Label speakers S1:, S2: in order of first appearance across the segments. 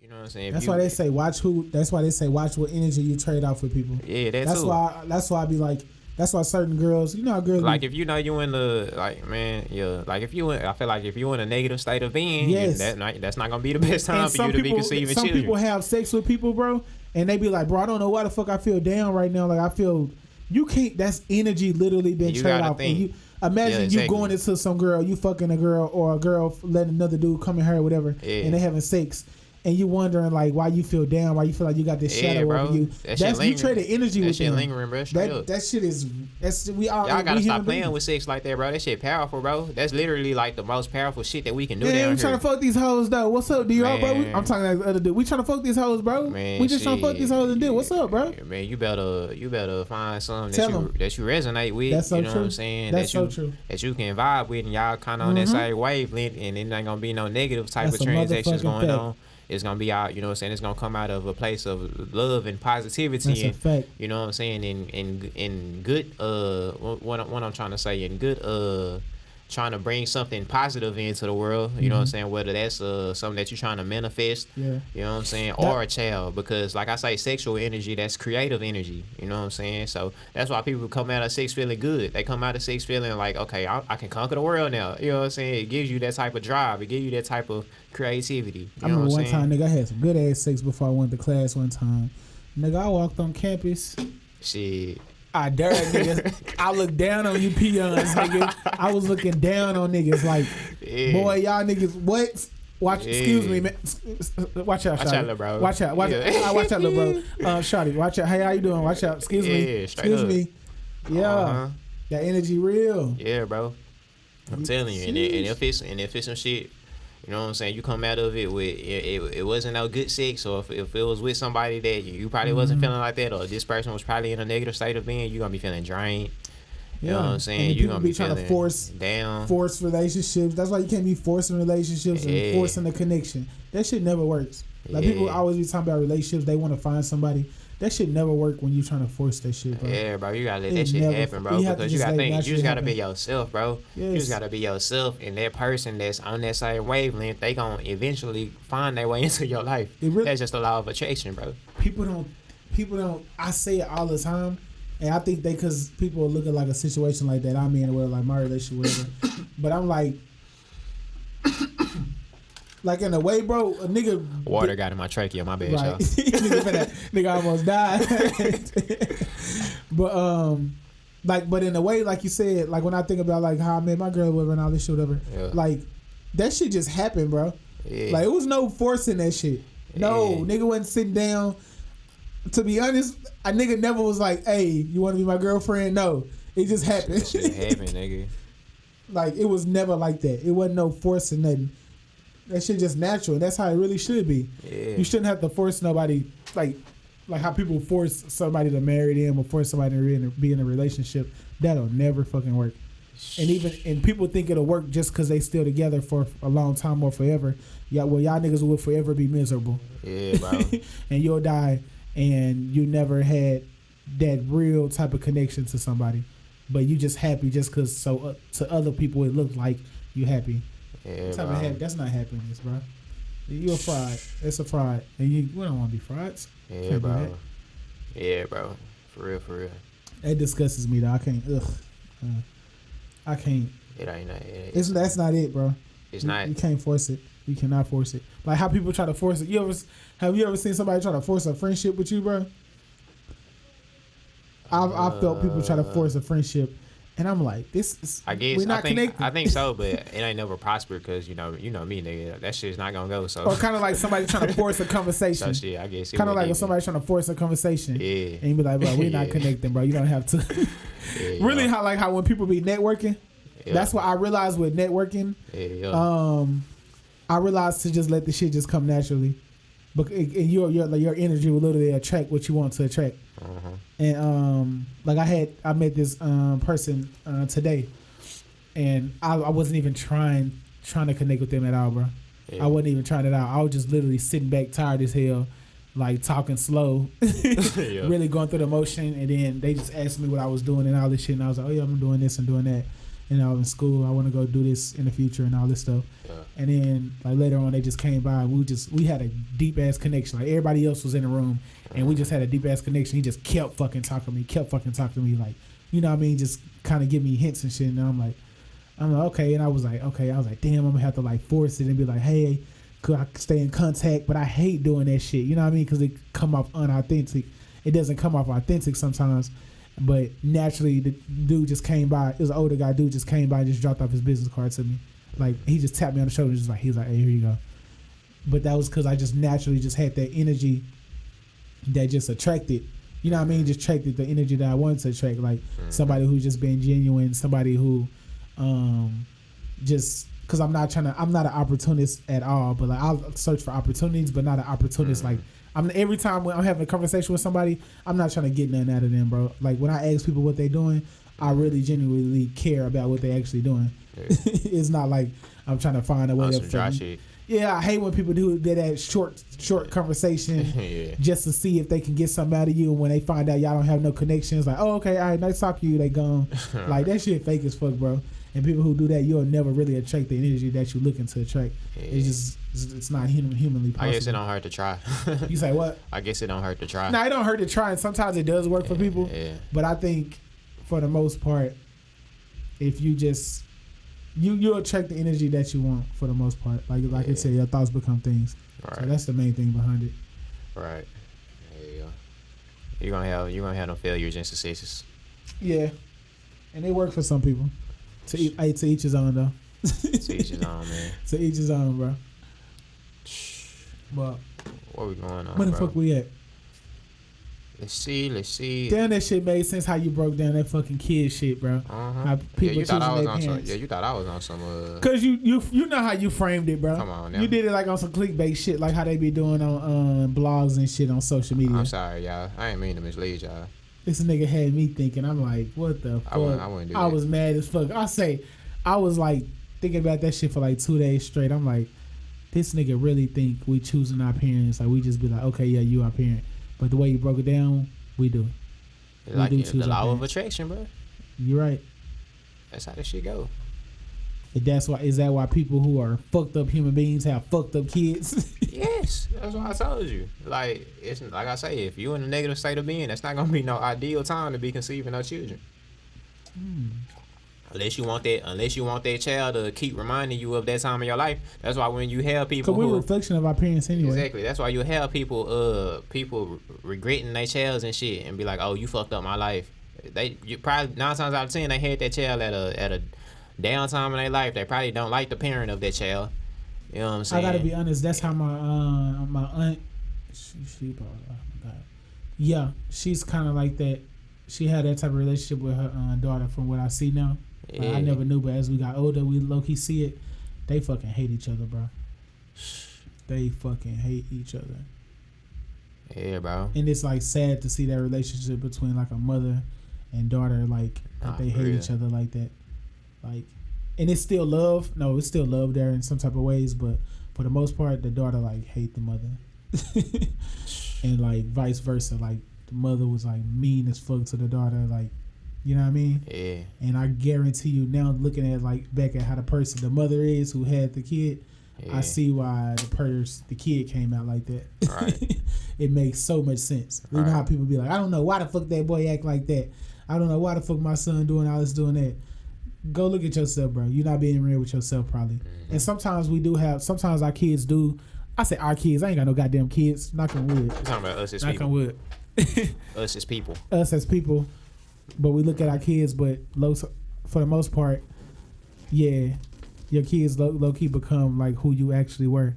S1: You know what I'm saying?
S2: That's why they say watch who. That's why they say watch what energy you trade off with people.
S1: Yeah,
S2: that's why. That's why I be like. That's why certain girls, you know how girls
S1: like if you know you in the like man, yeah, like if you in, I feel like if you in a negative state of being,
S2: yes.
S1: that's not gonna be the best time for you to be conceiving
S2: children. Some people have sex with people, bro, and they be like, bro, I don't know why the fuck I feel down right now. Like I feel you can't. That's energy literally been traded off. And you imagine you going into some girl, you fucking a girl or a girl letting another dude come in her or whatever, and they having sex. And you wondering like why you feel down, why you feel like you got this shadow over you. That's you traded energy with them.
S1: Lingering, bro.
S2: That shit is. That's we all.
S1: Y'all gotta stop playing with sex like that, bro. That shit powerful, bro. That's literally like the most powerful shit that we can do.
S2: Yeah, we trying to fuck these hoes though. What's up, D.R. bro? I'm talking like the other dude. We trying to fuck these hoes, bro. Man, we just trying to fuck these hoes and do. What's up, bro?
S1: Man, you better find something that you resonate with.
S2: That's so
S1: you know
S2: true.
S1: What I'm saying?
S2: That's so true.
S1: That you can vibe with, and y'all kind of on that same wavelength, and it ain't gonna be no negative type of transactions going on. It's gonna be out, you know what I'm saying? It's gonna come out of a place of love and positivity.
S2: That's a fact.
S1: You know what I'm saying? In good what I'm trying to say, in good trying to bring something positive into the world, you know what I'm saying? Whether that's something that you're trying to manifest, you know what I'm saying, or a child, because like I say, sexual energy, that's creative energy, you know what I'm saying? So that's why people come out of sex feeling good. They come out of sex feeling like, okay, I can conquer the world now. You know what I'm saying? It gives you that type of drive. It gives you that type of creativity.
S2: I remember one time, nigga, I had some good ass sex before I went to class one time. Nigga, I walked on campus.
S1: Shit.
S2: I dare niggas. I looked down on you peons, nigga. I was looking down on niggas like, boy, y'all niggas, what? Watch, excuse me, man. Watch out, Shotty.
S1: Bro.
S2: Watch out, watch out, little bro. Shotty, watch out. Hey, how you doing? Watch out. Excuse me. Excuse me. Yeah, that energy real.
S1: Yeah, bro. I'm telling you, and if it's some shit. You know what I'm saying? You come out of it with it wasn't no good sex, or if it was with somebody that you probably wasn't feeling like that, or this person was probably in a negative state of being, you're gonna be feeling drained. You know what I'm saying? You're gonna be
S2: trying to force relationships. That's why you can't be forcing relationships and forcing the connection. That shit never works. Like people always be talking about relationships, they want to find somebody. That shit never work when you trying to force that shit, bro.
S1: Yeah, bro, you gotta let that shit happen, bro. Because you gotta think, you just gotta be yourself, bro. Yes. You just gotta be yourself, and that person that's on that same wavelength, they gonna eventually find their way into your life. That's just the law of attraction, bro.
S2: People don't. I say it all the time, and I think because people are looking like a situation like that I'm in, where like my relationship, whatever. But I'm like. Like in a way, bro, a nigga.
S1: Water got in my trachea, my bad, y'all.
S2: nigga almost died. But in a way, like you said, like when I think about like how I met my girl, whatever, and all this shit, whatever, like that shit just happened, bro. Yeah. Like it was no forcing that shit. No, nigga wasn't sitting down. To be honest, a nigga never was like, "Hey, you want to be my girlfriend?" No, it just happened.
S1: That shit happened, nigga.
S2: Like it was never like that. It wasn't no forcing nothing. That shit just natural. That's how it really should be. Yeah. You shouldn't have to force nobody like how people force somebody to marry them or force somebody to be in a relationship. That'll never fucking work. And people think it'll work just because they still together for a long time or forever. Yeah, well, y'all niggas will forever be miserable.
S1: Yeah, bro.
S2: And you'll die, and you never had that real type of connection to somebody, but you just happy just because to other people it looked like you happy.
S1: Yeah,
S2: that's not happiness, bro. You a fraud. It's a fraud, and we don't want to be frauds.
S1: Yeah,
S2: can't
S1: bro. Yeah, bro. For real.
S2: That disgusts me, though. I can't. I can't.
S1: It ain't.
S2: That's not it, bro.
S1: It's not.
S2: You can't force it. You cannot force it. Like how people try to force it. Have you ever seen somebody try to force a friendship with you, bro? I've felt people try to force a friendship. And I'm like, this is.
S1: I guess
S2: we're not connected.
S1: I think so, but it ain't never prospered because you know me, nigga. That shit's not gonna go. So.
S2: Or kind of like somebody trying to force a conversation.
S1: So shit, I guess.
S2: Kind of like when somebody trying to force a conversation.
S1: Yeah.
S2: And you be like, bro, we're not connecting, bro. You don't have to. Really, how when people be networking. Yeah. That's what I realized with networking.
S1: Yeah.
S2: I realized to just let the shit just come naturally, but your energy will literally attract what you want to attract.
S1: Uh-huh.
S2: And I met this person today, and I wasn't even trying to connect with them at all, bro. Yeah. I wasn't even trying it out. I was just literally sitting back, tired as hell, like talking slow, really going through the motion. And then they just asked me what I was doing and all this shit, and I was like, oh yeah, I'm doing this and doing that. and I was in school. I want to go do this in the future and all this stuff. Yeah. And then like later on, they just came by. And we had a deep ass connection. Like everybody else was in the room, and we just had a deep ass connection. He just kept fucking talking to me, like, you know what I mean, just kind of give me hints and shit. And I'm like, okay. And I was like, damn, I'm gonna have to like force it and be like, hey, could I stay in contact? But I hate doing that shit. You know what I mean? Because it come off unauthentic. It doesn't come off authentic sometimes. But naturally, the dude just came by. It was an older guy. Dude just came by and just dropped off his business card to me. Like, he just tapped me on the shoulder. Just like, he was like, hey, here you go. But that was because I just naturally just had that energy that just attracted. You know what I mean? Just attracted the energy that I wanted to attract. Like, somebody who's just being genuine. Somebody who just... Because I'm not an opportunist at all. But, like, I'll search for opportunities, but not an opportunist. Like, every time when I'm having a conversation with somebody, I'm not trying to get nothing out of them, bro. Like, when I ask people what they're doing, I really genuinely care about what they're actually doing. Yeah. It's not like I'm trying to find a way to... Yeah, I hate when people do that short conversation just to see if they can get something out of you. And when they find out y'all don't have no connections, like, oh, okay, all right, nice talking to you, they gone. Like, that shit fake as fuck, bro. And people who do that, you'll never really attract the energy that you're looking to attract. Yeah. It's not humanly possible.
S1: I guess it don't hurt to try.
S2: You say what?
S1: I guess it don't hurt to try.
S2: No, it don't hurt to try, and sometimes it does work for people. Yeah. But I think, for the most part, if you just you'll attract the energy that you want for the most part. Like I said, your thoughts become things. Right. So that's the main thing behind it.
S1: Right. There you go. You're gonna have no failures and successes.
S2: Yeah, and they work for some people. To each his own, though.
S1: To each his own, man.
S2: To each his own, bro. But
S1: where we going on,
S2: where the fuck we at?
S1: Let's see.
S2: Damn, that shit made sense how you broke down that fucking kid shit, bro. How people
S1: you thought I was on some. Yeah, you thought I was on some.
S2: Cause you know how you framed it, bro.
S1: Come on, now.
S2: You did it like on some clickbait shit, like how they be doing on blogs and shit on social media.
S1: I'm sorry, y'all. I ain't mean to mislead y'all.
S2: This nigga had me thinking. I'm like, what the fuck? I wouldn't do that. I was mad as fuck. I was like thinking about that shit for like 2 days straight. I'm like, this nigga really think we choosing our parents. Like, we just be like, okay, yeah, you our parent. But the way you broke it down, we do.
S1: We do choose the law of attraction, bro.
S2: You're right.
S1: That's how this shit go.
S2: And is that why people who are fucked up human beings have fucked up kids?
S1: Yes, that's what I told you. Like, it's like I say, if you in a negative state of being, that's not gonna be no ideal time to be conceiving no children. Unless you want that child to keep reminding you of that time in your life. That's why when you have people,
S2: because we're a reflection of our parents anyway.
S1: Exactly. That's why you have people regretting their childs and shit, and be like, oh, you fucked up my life. You probably 9 times out of 10 they had that child at a down time in their life. They probably don't like the parent of that child. You know what I'm saying?
S2: I gotta be honest. That's how my aunt. Oh my god. Yeah, she's kind of like that. She had that type of relationship with her daughter, from what I see now. Yeah. I never knew, but as we got older, we low-key see it. They fucking hate each other, bro. They fucking hate each other.
S1: Yeah, bro.
S2: And it's like sad to see that relationship between like a mother and daughter, like that they hate each other like that. Like, and it's still love. No, it's still love there in some type of ways, but for the most part, the daughter like hate the mother, and like vice versa. Like the mother was like mean as fuck to the daughter, like. You know what I mean?
S1: Yeah.
S2: And I guarantee you now, looking at like back at how the mother is who had the kid, I see why the kid came out like that.
S1: Right.
S2: It makes so much sense. You know how people be like, I don't know why the fuck that boy act like that. I don't know why the fuck my son doing all this, doing that. Go look at yourself, bro. You're not being real with yourself, probably. Mm-hmm. And sometimes our kids do. I say our kids. I ain't got no goddamn kids. Knock on wood.
S1: You're talking about us as
S2: people.
S1: Knock on
S2: wood.
S1: Us as people.
S2: Us as people. But we look at our kids, but for the most part, yeah, your kids low-key become like who you actually were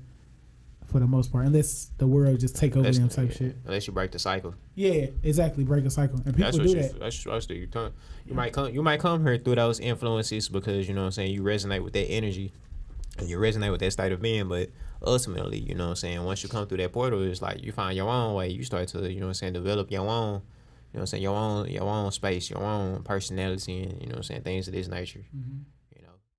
S2: for the most part. Unless the world just take over them type shit.
S1: Unless you break the cycle.
S2: Yeah, exactly. Break a cycle. And people do that.
S1: That's what you might come here through those influences because, you know what I'm saying, you resonate with that energy and you resonate with that state of being. But ultimately, you know what I'm saying, once you come through that portal, it's like you find your own way. You start to, you know what I'm saying, develop your own. You know what I'm saying? Your own space, your own personality, and, you know what I'm saying, things of this nature.
S2: Mm-hmm.